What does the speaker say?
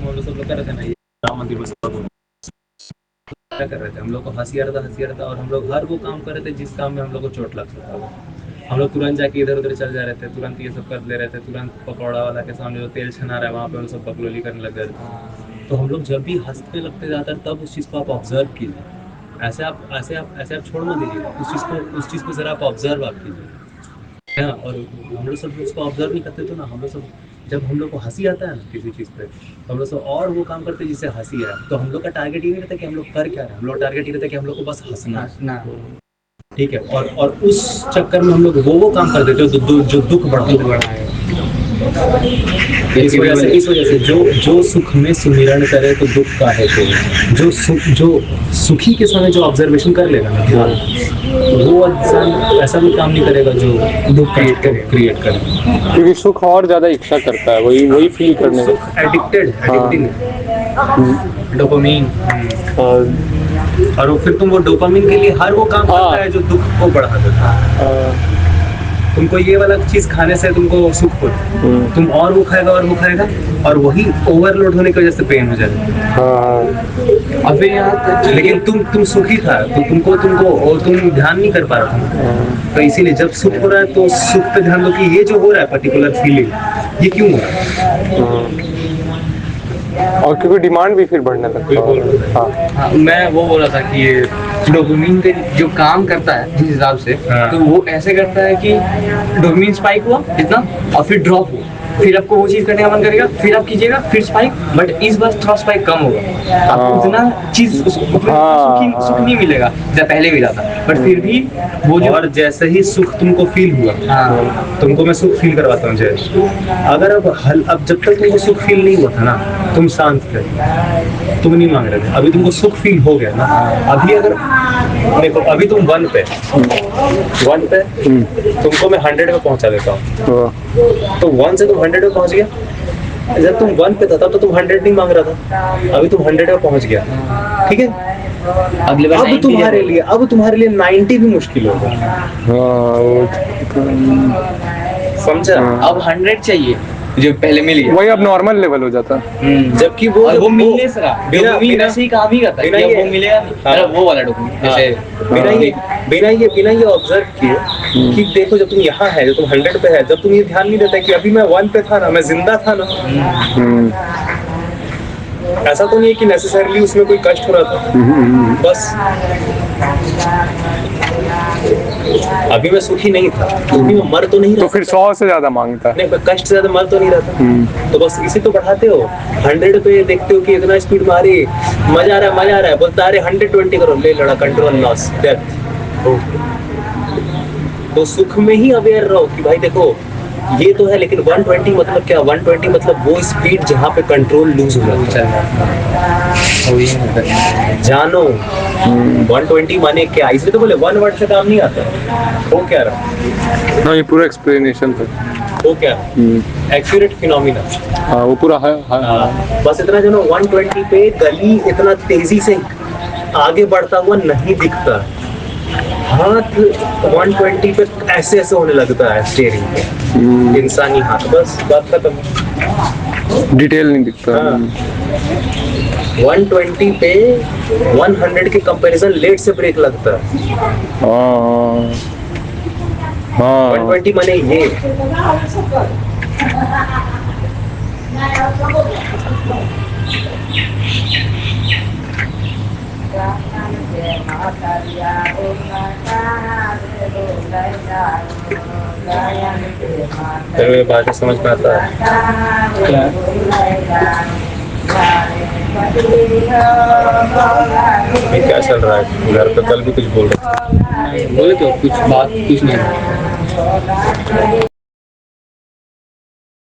हम लोग सब लोग कर रहे थे ना, ये राम मंदिर बस क्या कर रहे थे, हम लोग को हंसी आ रहा था, और हम लोग हर वो काम कर रहे थे जिस काम में हम लोग को चोट लग सकता था। हम लोग तुरंत जाके इधर उधर चल जा रहे थे, तुरंत ये सब कर ले रहे थे, तुरंत पकौड़ा वाला के सामने जो तेल छना रहा है वहाँ पे हम सब बकलोली करने लग गए थे। तो हम लोग जब भी हंसते लगते जाता है तब उस चीज़ को आप ऑब्जर्व कीजिए। ऐसे आप छोड़ मत दीजिए उस चीज़ को ज़रा आप ऑब्जर्व आप कीजिए। हाँ, और हम लोग सब उसको ऑब्जर्व नहीं करते तो ना हम लोग सब, जब हम लोग को हंसी आता है ना किसी चीज़ पे, तो हम लोग सब और वो काम करते हैं जिससे हंसी है। तो हम लोग का टारगेट ये नहीं रहता कि हम लोग कर क्या रहे हैं, हम लोग टारगेट ये रहता है कि हम लोग को बस हंसना। ठीक है, और उस चक्कर में हम लोग वो काम करते जो जो दुख बढ़ा है। इस वजह से जो सुख में सुमिरन करे तो दुख का है, जो सुखी के समय जो ऑब्जर्वेशन कर लेगा ना, वो इंसान ऐसा भी काम नहीं करेगा जो दुख क्रिएट करे, क्योंकि सुख और ज्यादा इच्छा करता है, वही फील करने का। सुख एडिक्टिंग डोपामीन, और फिर तुम वो डोपामीन के लिए हर वो काम करता है जो दुख को बढ़ा देता है। तुमको ये वाला चीज खाने से तुमको सुख हो, तुम और वो खाएगा और वही ओवरलोड होने की वजह से पेन हो जाएगा। अभी लेकिन तुम सुखी था तो तुमको और तुम ध्यान नहीं कर पा रहा था, तो इसीलिए जब सुख हो रहा है तो सुख पे ध्यान दो कि ये जो हो रहा है पर्टिकुलर फीलिंग, ये क्यों हो रहा है। और क्योंकि डिमांड भी फिर बढ़ने लगता है। हाँ, मैं वो बोल रहा था कि ये डोपामिन के जो काम करता है जिस हिसाब से, तो वो ऐसे करता है कि डोपामिन स्पाइक हुआ इतना और फिर ड्रॉप हुआ, फिर आपको वो चीज करने का मन करेगा, फिर आप कीजिएगा, फिर स्पाइक, बट इस बार थोड़ा स्पाइक कम होगा, आपको उतना चीज सुख नहीं मिलेगा जैसा पहले मिला था, बट फिर भी वो जो, और जैसे ही सुख तुमको फील हुआ, तुमको मैं सुख फील करवाता हूँ जय। अगर अब जब तक तुमको सुख फील नहीं हुआ था ना, तुम शांत थे, तुम नहीं मांग रहे थे, अभी तुमको सुख फील हो गया ना, अभी अगर देखो अभी तुम 1 पे तुमको मैं 100 पे पहुंचा देता हूँ, तो 1 से तुम 100 पे पहुंच गया। जब तुम 1 पे था तब तो तुम 100 नहीं मांग रहा था, अभी तुम 100 पे पहुंच गया, ठीक है। अब तुम्हारे लिए 90 भी मुश्किल होगा, समझा। अब 100 चाहिए जो पहले मिल गया, वही अब नॉर्मल लेवल हो जाता है। जबकि वो मिलने से डोपामिन ऐसे ही काम ही करता है, वो मिलेगा नहीं, वो वाला डोपामिन जैसे बिना ये ऑब्जर्व किए कि देखो जब तुम यहाँ है, जब तुम 100 पे है, जब तुम ये ध्यान नहीं देता कि अभी मैं 1 पे था ना, मैं जिंदा था ना, ऐसा तो नहीं है कि नेसेसरली उसमें कोई कष्ट हो रहा था, बस अभी मैं सुखी नहीं था, तो अभी मैं मर तो नहीं रहा, तो फिर 100 से ज्यादा मांगता है, नहीं कष्ट से ज्यादा मर तो नहीं रहा था, तो बस इसी तो बढ़ाते हो। 100 पे देखते हो कि इतना स्पीड में आ रही, मजा आ रहा है, बोलता अरे 120 करो, ले लड़ा, कंट्रोल लॉस, डेथ। तो सुख में ही अवेयर रहो कि भाई देखो ये तो है, लेकिन 120 मतलब क्या, 120 मतलब वो स्पीड जहाँ पे कंट्रोल लूज हो जाता है, जानो 120 माने क्या, इसलिए तो बोले 1 वर्ड से काम नहीं आता, वो क्या रहा। हाँ, ये पूरा एक्सप्लेनेशन था, वो क्या एक्यूरेट फिनोमिना, वो पूरा है। बस इतना जानो 120 पे गली इतना तेजी से आगे बढ़ता हुआ नहीं दिखता, हाथ 120 पे ऐसे होने लगता है स्टीयरिंग पे, इंसानी हाथ, बस बात खत्म, डिटेल नहीं दिखता। 120 पे 100 के कंपैरिजन लेट से ब्रेक लगता है। 120 माने ये, तेरे बात समझ में आता है क्या चल रहा है घर पे, कल भी कुछ बोल रहे बोले तो कुछ नहीं।